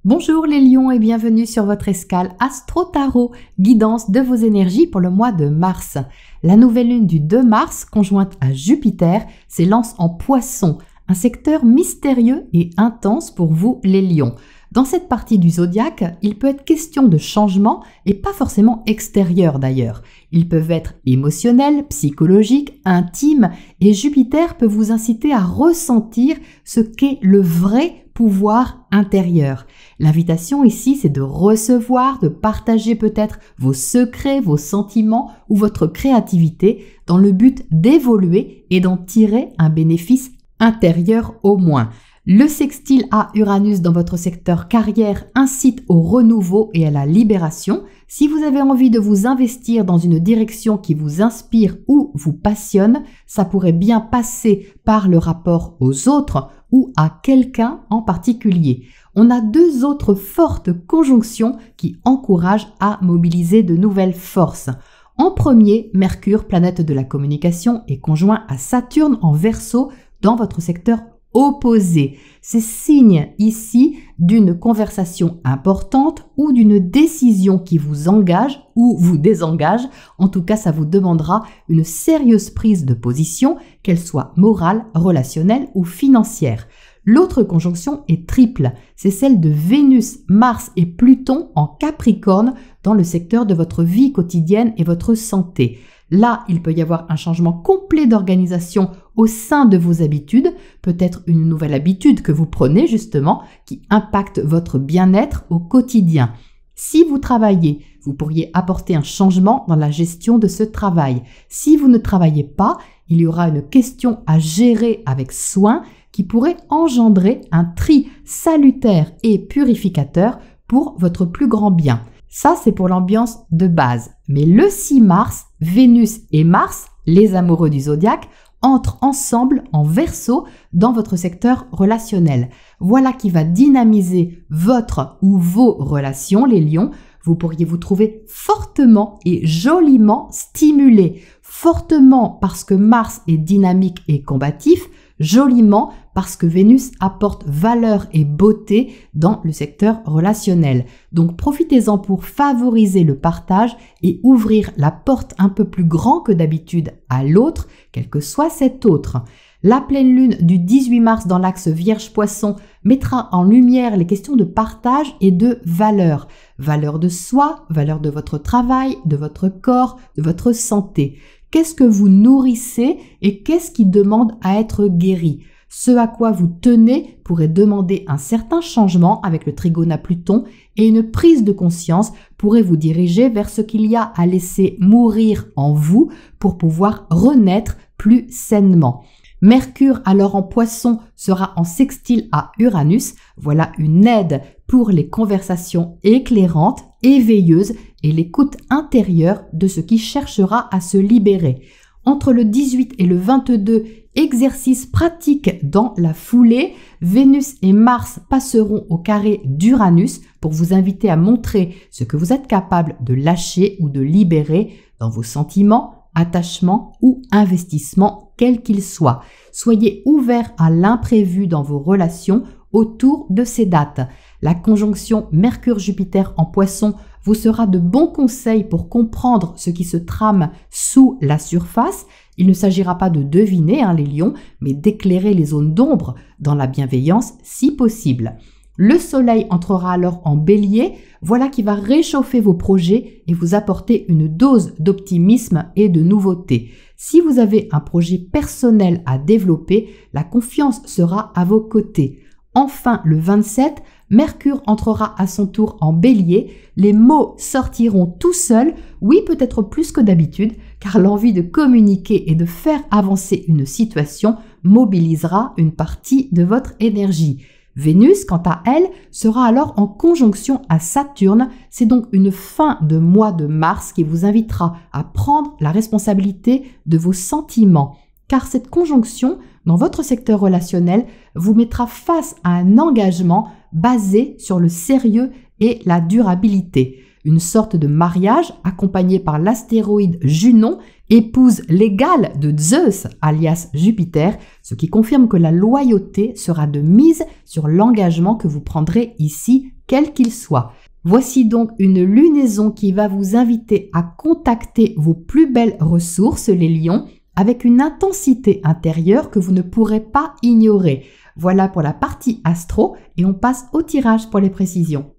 Bonjour les lions et bienvenue sur votre escale Astro Tarot, guidance de vos énergies pour le mois de mars. La nouvelle lune du 2 mars, conjointe à Jupiter, s'élance en Poisson, un secteur mystérieux et intense pour vous les lions. Dans cette partie du zodiaque, il peut être question de changement et pas forcément extérieur d'ailleurs. Ils peuvent être émotionnels, psychologiques, intimes et Jupiter peut vous inciter à ressentir ce qu'est le vrai pouvoir intérieur. L'invitation ici, c'est de recevoir, de partager peut-être vos secrets, vos sentiments ou votre créativité dans le but d'évoluer et d'en tirer un bénéfice intérieur au moins. Le sextile à Uranus dans votre secteur carrière incite au renouveau et à la libération. Si vous avez envie de vous investir dans une direction qui vous inspire ou vous passionne, ça pourrait bien passer par le rapport aux autres ou à quelqu'un en particulier. On a deux autres fortes conjonctions qui encouragent à mobiliser de nouvelles forces. En premier, Mercure, planète de la communication, est conjoint à Saturne en Verseau dans votre secteur opposé. C'est signe ici d'une conversation importante ou d'une décision qui vous engage ou vous désengage. En tout cas, ça vous demandera une sérieuse prise de position, qu'elle soit morale, relationnelle ou financière. L'autre conjonction est triple, c'est celle de Vénus, Mars et Pluton en Capricorne dans le secteur de votre vie quotidienne et votre santé. Là, il peut y avoir un changement complet d'organisation au sein de vos habitudes, peut-être une nouvelle habitude que vous prenez justement qui impacte votre bien-être au quotidien. Si vous travaillez, vous pourriez apporter un changement dans la gestion de ce travail. Si vous ne travaillez pas, il y aura une question à gérer avec soin qui pourrait engendrer un tri salutaire et purificateur pour votre plus grand bien. Ça, c'est pour l'ambiance de base. Mais le 6 mars, Vénus et Mars, les amoureux du zodiaque, entrent ensemble en Verseau dans votre secteur relationnel. Voilà qui va dynamiser votre ou vos relations, les lions. Vous pourriez vous trouver fortement et joliment stimulé. Fortement parce que Mars est dynamique et combatif, joliment parce que Vénus apporte valeur et beauté dans le secteur relationnel. Donc profitez-en pour favoriser le partage et ouvrir la porte un peu plus grand que d'habitude à l'autre, quel que soit cet autre. La pleine lune du 18 mars dans l'axe Vierge-Poisson mettra en lumière les questions de partage et de valeur. Valeur de soi, valeur de votre travail, de votre corps, de votre santé. Qu'est-ce que vous nourrissez et qu'est-ce qui demande à être guéri? Ce à quoi vous tenez pourrait demander un certain changement avec le trigone à Pluton et une prise de conscience pourrait vous diriger vers ce qu'il y a à laisser mourir en vous pour pouvoir renaître plus sainement. Mercure, alors en Poisson, sera en sextile à Uranus. Voilà une aide pour les conversations éclairantes, éveilleuses et l'écoute intérieure de ce qui cherchera à se libérer. Entre le 18 et le 22, exercice pratique dans la foulée, Vénus et Mars passeront au carré d'Uranus pour vous inviter à montrer ce que vous êtes capable de lâcher ou de libérer dans vos sentiments, attachement ou investissement, quel qu'il soit. Soyez ouverts à l'imprévu dans vos relations autour de ces dates. La conjonction Mercure-Jupiter en Poisson vous sera de bons conseils pour comprendre ce qui se trame sous la surface. Il ne s'agira pas de deviner les lions, mais d'éclairer les zones d'ombre dans la bienveillance si possible. Le soleil entrera alors en bélier, voilà qui va réchauffer vos projets et vous apporter une dose d'optimisme et de nouveauté. Si vous avez un projet personnel à développer, la confiance sera à vos côtés. Enfin, le 27, Mercure entrera à son tour en bélier, les mots sortiront tout seuls, oui peut-être plus que d'habitude, car l'envie de communiquer et de faire avancer une situation mobilisera une partie de votre énergie. Vénus, quant à elle, sera alors en conjonction à Saturne. C'est donc une fin de mois de mars qui vous invitera à prendre la responsabilité de vos sentiments. Car cette conjonction, dans votre secteur relationnel, vous mettra face à un engagement basé sur le sérieux et la durabilité. une sorte de mariage accompagné par l'astéroïde Junon, épouse légale de Zeus, alias Jupiter, ce qui confirme que la loyauté sera de mise sur l'engagement que vous prendrez ici, quel qu'il soit. Voici donc une lunaison qui va vous inviter à contacter vos plus belles ressources, les lions, avec une intensité intérieure que vous ne pourrez pas ignorer. Voilà pour la partie astro et on passe au tirage pour les précisions.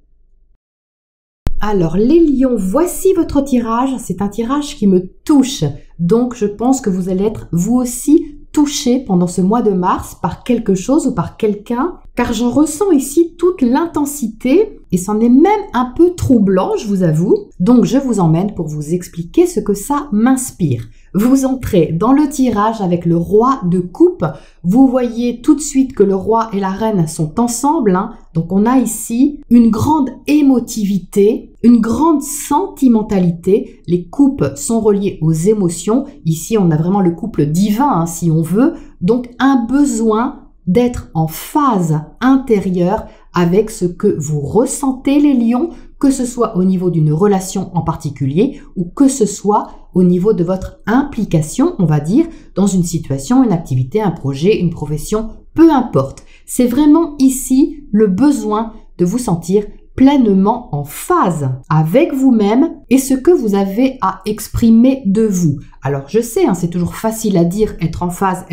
Alors les lions, voici votre tirage. C'est un tirage qui me touche. Donc je pense que vous allez être vous aussi touché pendant ce mois de mars par quelque chose ou par quelqu'un, car j'en ressens ici toute l'intensité et c'en est même un peu troublant, je vous avoue. Donc je vous emmène pour vous expliquer ce que ça m'inspire. Vous entrez dans le tirage avec le roi de coupe. Vous voyez tout de suite que le roi et la reine sont ensemble. Donc on a ici une grande émotivité, une grande sentimentalité. Les coupes sont reliées aux émotions. Ici, on a vraiment le couple divin, si on veut. Donc un besoin d'être en phase intérieure avec ce que vous ressentez, les lions, que ce soit au niveau d'une relation en particulier ou que ce soit au niveau de votre implication, on va dire, dans une situation, une activité, un projet, une profession, peu importe. C'est vraiment ici le besoin de vous sentir pleinement en phase avec vous-même et ce que vous avez à exprimer de vous. Alors je sais, c'est toujours facile à dire être en phase,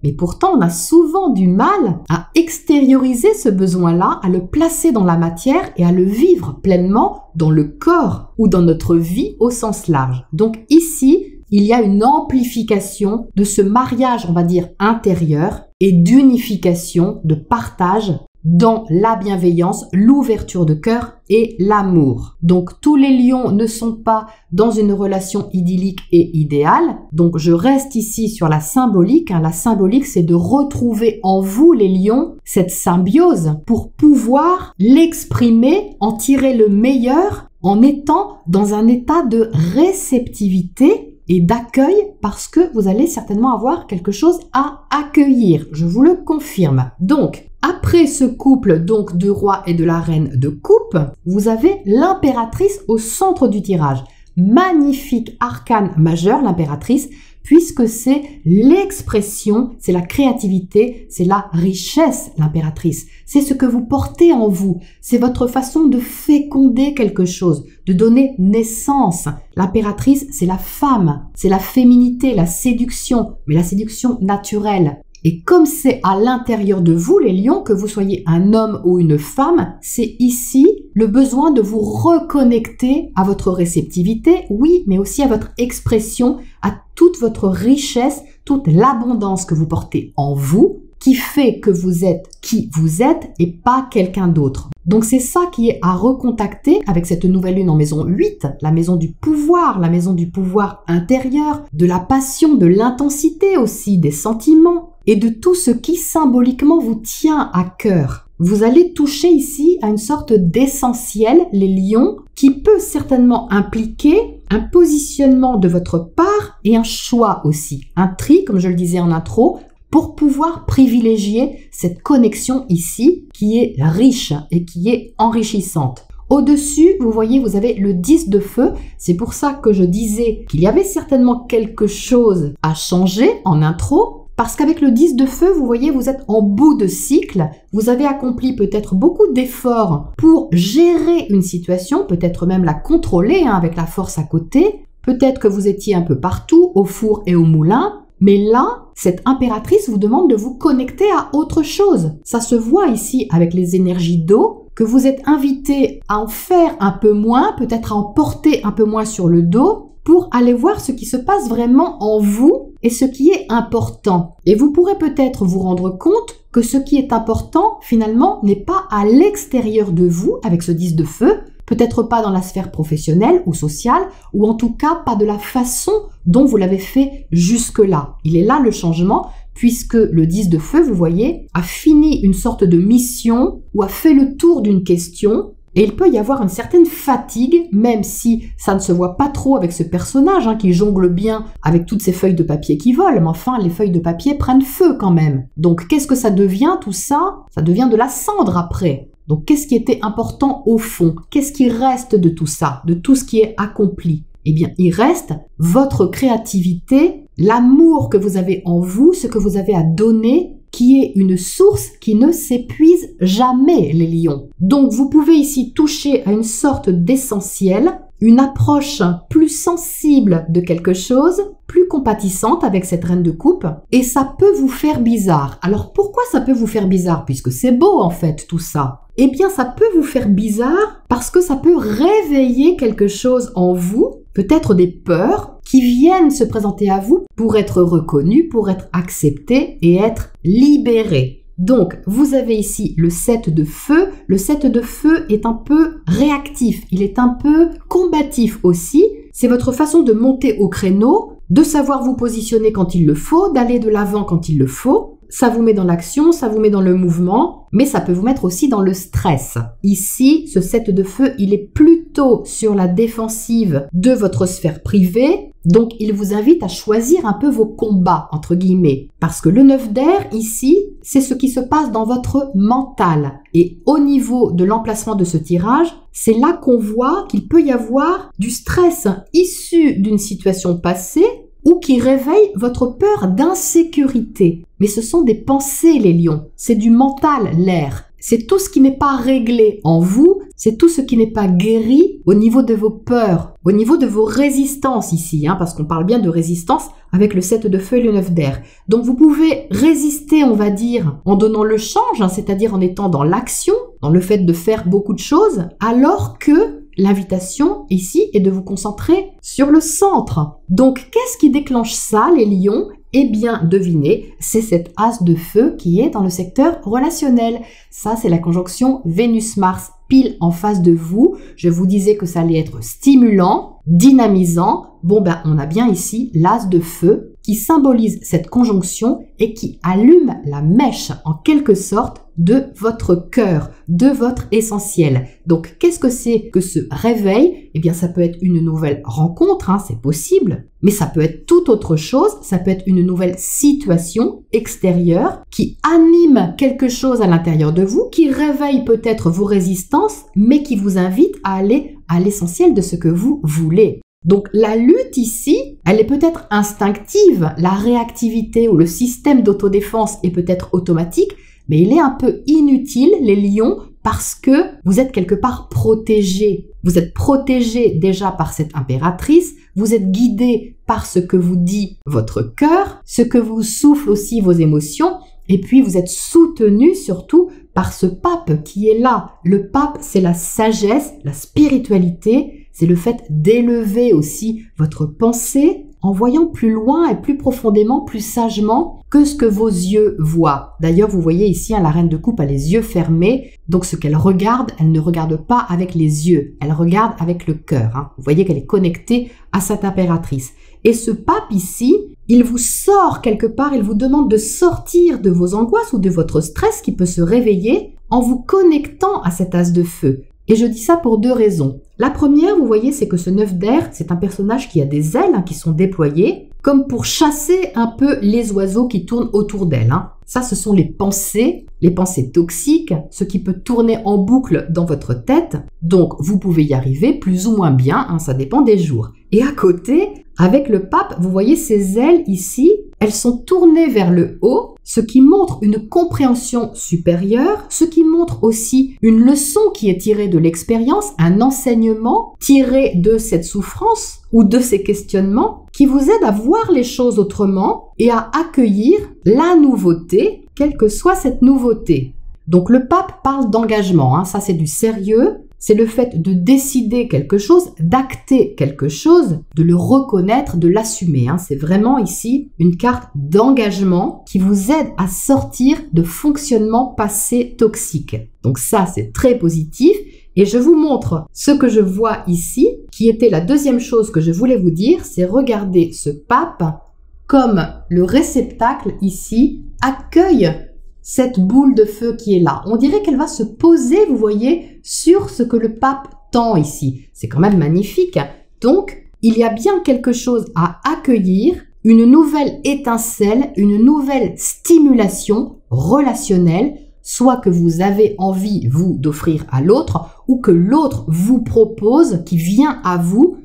mais pourtant on a souvent du mal à extérioriser ce besoin-là, à le placer dans la matière et à le vivre pleinement dans le corps ou dans notre vie au sens large. Donc ici, il y a une amplification de ce mariage, on va dire, intérieur et d'unification, de partage dans la bienveillance, l'ouverture de cœur et l'amour. Donc tous les lions ne sont pas dans une relation idyllique et idéale. Donc je reste ici sur la symbolique. La symbolique, c'est de retrouver en vous, les lions, cette symbiose pour pouvoir l'exprimer, en tirer le meilleur en étant dans un état de réceptivité et d'accueil parce que vous allez certainement avoir quelque chose à accueillir. Je vous le confirme. Donc, après ce couple donc du roi et de la reine de coupe, vous avez l'impératrice au centre du tirage. Magnifique arcane majeur, l'impératrice, puisque c'est l'expression, c'est la créativité, c'est la richesse, l'impératrice. C'est ce que vous portez en vous. C'est votre façon de féconder quelque chose, de donner naissance. L'impératrice, c'est la femme, c'est la féminité, la séduction, mais la séduction naturelle. Et comme c'est à l'intérieur de vous, les lions, que vous soyez un homme ou une femme, c'est ici le besoin de vous reconnecter à votre réceptivité, oui, mais aussi à votre expression, à toute votre richesse, toute l'abondance que vous portez en vous, qui fait que vous êtes qui vous êtes et pas quelqu'un d'autre. Donc c'est ça qui est à recontacter avec cette nouvelle lune en maison 8, la maison du pouvoir intérieur, de la passion, de l'intensité aussi, des sentiments et de tout ce qui symboliquement vous tient à cœur. Vous allez toucher ici à une sorte d'essentiel, les lions, qui peut certainement impliquer un positionnement de votre part et un choix aussi, un tri, comme je le disais en intro, pour pouvoir privilégier cette connexion ici qui est riche et qui est enrichissante. Au-dessus, vous voyez, vous avez le 10 de feu. C'est pour ça que je disais qu'il y avait certainement quelque chose à changer en intro. Parce qu'avec le 10 de feu, vous voyez, vous êtes en bout de cycle. Vous avez accompli peut-être beaucoup d'efforts pour gérer une situation, peut-être même la contrôler avec la force à côté. Peut-être que vous étiez un peu partout, au four et au moulin. Mais là, cette impératrice vous demande de vous connecter à autre chose. Ça se voit ici avec les énergies d'eau, que vous êtes invité à en faire un peu moins, peut-être à en porter un peu moins sur le dos, pour aller voir ce qui se passe vraiment en vous et ce qui est important. Et vous pourrez peut-être vous rendre compte que ce qui est important, finalement, n'est pas à l'extérieur de vous, avec ce 10 de feu, peut-être pas dans la sphère professionnelle ou sociale, ou en tout cas pas de la façon dont vous l'avez fait jusque-là. Il est là le changement, puisque le 10 de feu, vous voyez, a fini une sorte de mission ou a fait le tour d'une question. Et il peut y avoir une certaine fatigue, même si ça ne se voit pas trop avec ce personnage qui jongle bien avec toutes ces feuilles de papier qui volent. Mais enfin, les feuilles de papier prennent feu quand même. Donc, qu'est-ce que ça devient tout ça? Ça devient de la cendre après. Donc, qu'est-ce qui était important au fond? Qu'est-ce qui reste de tout ça, de tout ce qui est accompli? Eh bien, il reste votre créativité, l'amour que vous avez en vous, ce que vous avez à donner, qui est une source qui ne s'épuise jamais, les lions. Donc, vous pouvez ici toucher à une sorte d'essentiel, une approche plus sensible de quelque chose, plus compatissante avec cette reine de coupe, et ça peut vous faire bizarre. Alors, pourquoi ça peut vous faire bizarre? Puisque c'est beau, en fait, tout ça. Eh bien, ça peut vous faire bizarre parce que ça peut réveiller quelque chose en vous, peut-être des peurs qui viennent se présenter à vous pour être reconnues, pour être acceptées et être libérées. Donc, vous avez ici le 7 de feu. Le 7 de feu est un peu réactif, il est un peu combatif aussi. C'est votre façon de monter au créneau, de savoir vous positionner quand il le faut, d'aller de l'avant quand il le faut. Ça vous met dans l'action, ça vous met dans le mouvement, mais ça peut vous mettre aussi dans le stress. Ici, ce 7 de feu, il est plutôt sur la défensive de votre sphère privée, donc il vous invite à choisir un peu vos combats, entre guillemets. Parce que le 9 d'air, ici, c'est ce qui se passe dans votre mental. Et au niveau de l'emplacement de ce tirage, c'est là qu'on voit qu'il peut y avoir du stress issu d'une situation passée, ou qui réveille votre peur d'insécurité. Mais ce sont des pensées, les lions. C'est du mental, l'air. C'est tout ce qui n'est pas réglé en vous, c'est tout ce qui n'est pas guéri au niveau de vos peurs, au niveau de vos résistances ici, parce qu'on parle bien de résistance avec le 7 de feu et le 9 d'air. Donc vous pouvez résister, on va dire, en donnant le change, c'est-à-dire en étant dans l'action, dans le fait de faire beaucoup de choses, alors que l'invitation ici est de vous concentrer sur le centre. Donc, qu'est-ce qui déclenche ça, les lions? Eh bien, devinez, c'est cet as de feu qui est dans le secteur relationnel. Ça, c'est la conjonction Vénus-Mars pile en face de vous. Je vous disais que ça allait être stimulant, dynamisant. Bon, ben, on a bien ici l'as de feu qui symbolise cette conjonction et qui allume la mèche, en quelque sorte, de votre cœur, de votre essentiel. Donc, qu'est-ce que c'est que ce réveil? Eh bien, ça peut être une nouvelle rencontre, c'est possible, mais ça peut être tout autre chose, ça peut être une nouvelle situation extérieure qui anime quelque chose à l'intérieur de vous, qui réveille peut-être vos résistances, mais qui vous invite à aller à l'essentiel de ce que vous voulez. Donc la lutte ici, elle est peut-être instinctive, la réactivité ou le système d'autodéfense est peut-être automatique, mais il est un peu inutile, les lions, parce que vous êtes quelque part protégés. Vous êtes protégés déjà par cette impératrice, vous êtes guidés par ce que vous dit votre cœur, ce que vous souffle aussi vos émotions, et puis vous êtes soutenus surtout par ce pape qui est là. Le pape, c'est la sagesse, la spiritualité, c'est le fait d'élever aussi votre pensée en voyant plus loin et plus profondément, plus sagement que ce que vos yeux voient. D'ailleurs, vous voyez ici, la reine de coupe a les yeux fermés, donc ce qu'elle regarde, elle ne regarde pas avec les yeux, elle regarde avec le cœur. Vous voyez qu'elle est connectée à cette impératrice. Et ce pape ici, il vous sort quelque part, il vous demande de sortir de vos angoisses ou de votre stress qui peut se réveiller en vous connectant à cet as de feu. Et je dis ça pour deux raisons. La première, vous voyez, c'est que ce 9 d'air, c'est un personnage qui a des ailes qui sont déployées, comme pour chasser un peu les oiseaux qui tournent autour d'elle. Ça, ce sont les pensées toxiques, ce qui peut tourner en boucle dans votre tête. Donc, vous pouvez y arriver plus ou moins bien, ça dépend des jours. Et à côté, avec le pape, vous voyez ces ailes ici, elles sont tournées vers le haut, ce qui montre une compréhension supérieure, ce qui montre aussi une leçon qui est tirée de l'expérience, un enseignement tiré de cette souffrance ou de ces questionnements qui vous aide à voir les choses autrement et à accueillir la nouveauté, quelle que soit cette nouveauté. Donc le pape parle d'engagement, ça c'est du sérieux. C'est le fait de décider quelque chose, d'acter quelque chose, de le reconnaître, de l'assumer. C'est vraiment ici une carte d'engagement qui vous aide à sortir de fonctionnements passés toxiques. Donc ça, c'est très positif. Et je vous montre ce que je vois ici, qui était la deuxième chose que je voulais vous dire, c'est regarder ce pape comme le réceptacle ici accueille cette boule de feu qui est là. On dirait qu'elle va se poser, vous voyez, sur ce que le pape tend ici. C'est quand même magnifique. Donc, il y a bien quelque chose à accueillir, une nouvelle étincelle, une nouvelle stimulation relationnelle, soit que vous avez envie, vous, d'offrir à l'autre, ou que l'autre vous propose, qui vient à vous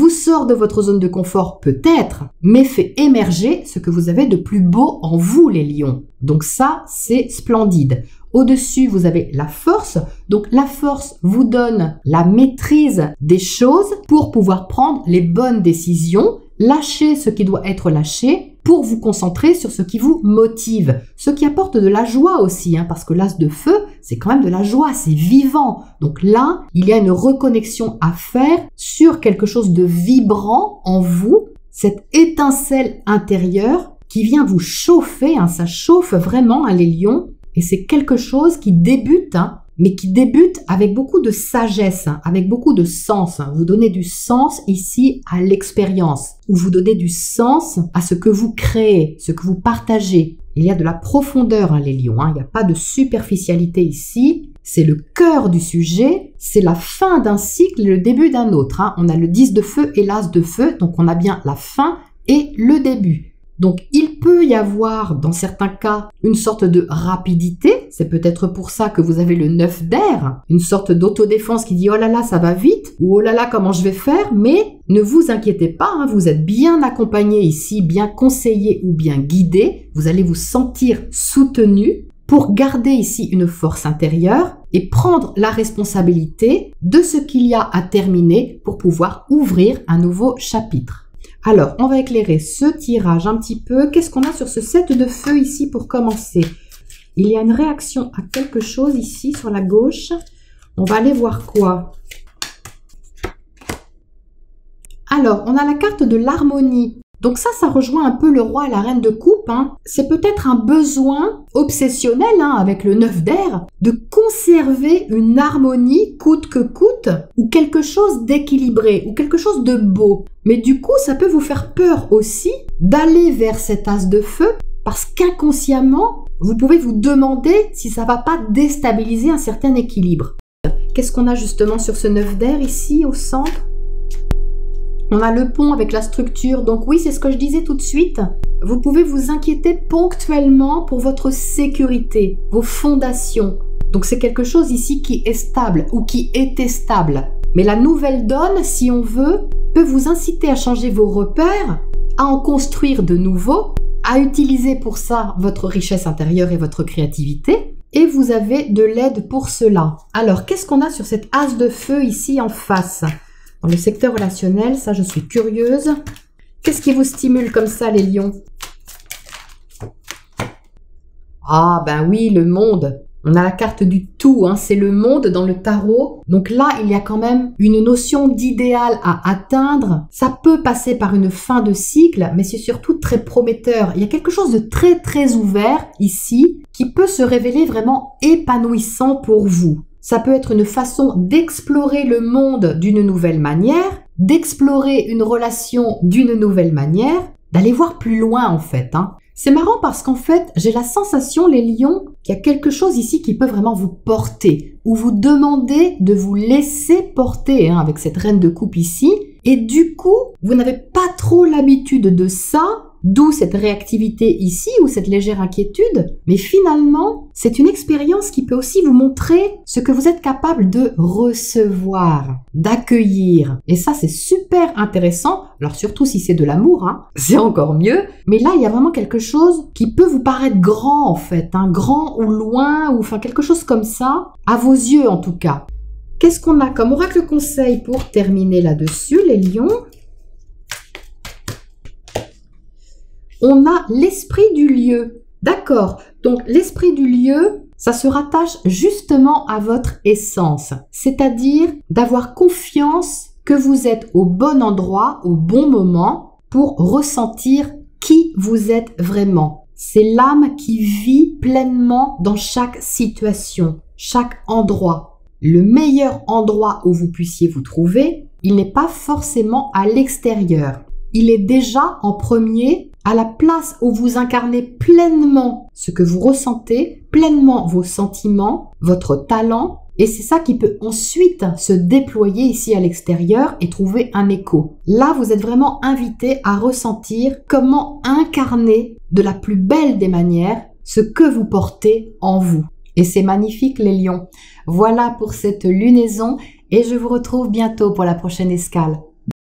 sort de votre zone de confort peut-être, mais fait émerger ce que vous avez de plus beau en vous, les lions. Donc ça, c'est splendide. Au-dessus, vous avez la force. Donc la force vous donne la maîtrise des choses pour pouvoir prendre les bonnes décisions, lâcher ce qui doit être lâché pour vous concentrer sur ce qui vous motive, ce qui apporte de la joie aussi, parce que l'as de feu, c'est quand même de la joie, c'est vivant. Donc là, il y a une reconnexion à faire sur quelque chose de vibrant en vous, cette étincelle intérieure qui vient vous chauffer, ça chauffe vraiment les lions, et c'est quelque chose qui débute, mais qui débute avec beaucoup de sagesse, avec beaucoup de sens. Vous donnez du sens ici à l'expérience, ou vous donnez du sens à ce que vous créez, ce que vous partagez. Il y a de la profondeur, les lions, il n'y a pas de superficialité ici. C'est le cœur du sujet, c'est la fin d'un cycle et le début d'un autre. On a le 10 de feu et l'as de feu, donc on a bien la fin et le début. Donc, il peut y avoir, dans certains cas, une sorte de rapidité. C'est peut-être pour ça que vous avez le 9 d'air, une sorte d'autodéfense qui dit « Oh là là, ça va vite » ou « Oh là là, comment je vais faire ?» Mais ne vous inquiétez pas, vous êtes bien accompagné ici, bien conseillé ou bien guidé. Vous allez vous sentir soutenu pour garder ici une force intérieure et prendre la responsabilité de ce qu'il y a à terminer pour pouvoir ouvrir un nouveau chapitre. Alors, on va éclairer ce tirage un petit peu. Qu'est-ce qu'on a sur ce 7 de feu ici pour commencer? Il y a une réaction à quelque chose ici sur la gauche. On va aller voir quoi? Alors, on a la carte de l'harmonie. Donc ça rejoint un peu le roi et la reine de coupe. C'est peut-être un besoin obsessionnel avec le 9 d'air de conserver une harmonie coûte que coûte ou quelque chose d'équilibré ou quelque chose de beau. Mais du coup, ça peut vous faire peur aussi d'aller vers cet as de feu parce qu'inconsciemment, vous pouvez vous demander si ça va pas déstabiliser un certain équilibre. Qu'est-ce qu'on a justement sur ce 9 d'air ici au centre? On a le pont avec la structure, donc oui, c'est ce que je disais tout de suite. Vous pouvez vous inquiéter ponctuellement pour votre sécurité, vos fondations. Donc c'est quelque chose ici qui est stable ou qui était stable. Mais la nouvelle donne, si on veut, peut vous inciter à changer vos repères, à en construire de nouveaux, à utiliser pour ça votre richesse intérieure et votre créativité. Et vous avez de l'aide pour cela. Alors, qu'est-ce qu'on a sur cette as de feu ici en face ? Dans le secteur relationnel, ça je suis curieuse. Qu'est-ce qui vous stimule comme ça les lions? Ah ben oui, le monde. On a la carte du tout, c'est le monde dans le tarot. Donc là, il y a quand même une notion d'idéal à atteindre. Ça peut passer par une fin de cycle, mais c'est surtout très prometteur. Il y a quelque chose de très très ouvert ici qui peut se révéler vraiment épanouissant pour vous. Ça peut être une façon d'explorer le monde d'une nouvelle manière, d'explorer une relation d'une nouvelle manière, d'aller voir plus loin en fait. C'est marrant parce qu'en fait, j'ai la sensation, les lions, qu'il y a quelque chose ici qui peut vraiment vous porter, ou vous demander de vous laisser porter avec cette reine de coupe ici. Et du coup, vous n'avez pas trop l'habitude de ça, d'où cette réactivité ici ou cette légère inquiétude. Mais finalement, c'est une expérience qui peut aussi vous montrer ce que vous êtes capable de recevoir, d'accueillir. Et ça, c'est super intéressant. Alors surtout si c'est de l'amour, c'est encore mieux. Mais là, il y a vraiment quelque chose qui peut vous paraître grand en fait, grand ou loin, ou enfin quelque chose comme ça, à vos yeux en tout cas. Qu'est-ce qu'on a comme oracle conseil pour terminer là-dessus, les lions ? On a l'esprit du lieu. D'accord. Donc, l'esprit du lieu, ça se rattache justement à votre essence. C'est-à-dire d'avoir confiance que vous êtes au bon endroit, au bon moment pour ressentir qui vous êtes vraiment. C'est l'âme qui vit pleinement dans chaque situation, chaque endroit. Le meilleur endroit où vous puissiez vous trouver, il n'est pas forcément à l'extérieur. Il est déjà en premier à la place où vous incarnez pleinement ce que vous ressentez, pleinement vos sentiments, votre talent. Et c'est ça qui peut ensuite se déployer ici à l'extérieur et trouver un écho. Là, vous êtes vraiment invité à ressentir comment incarner de la plus belle des manières ce que vous portez en vous. Et c'est magnifique les lions. Voilà pour cette lunaison et je vous retrouve bientôt pour la prochaine escale.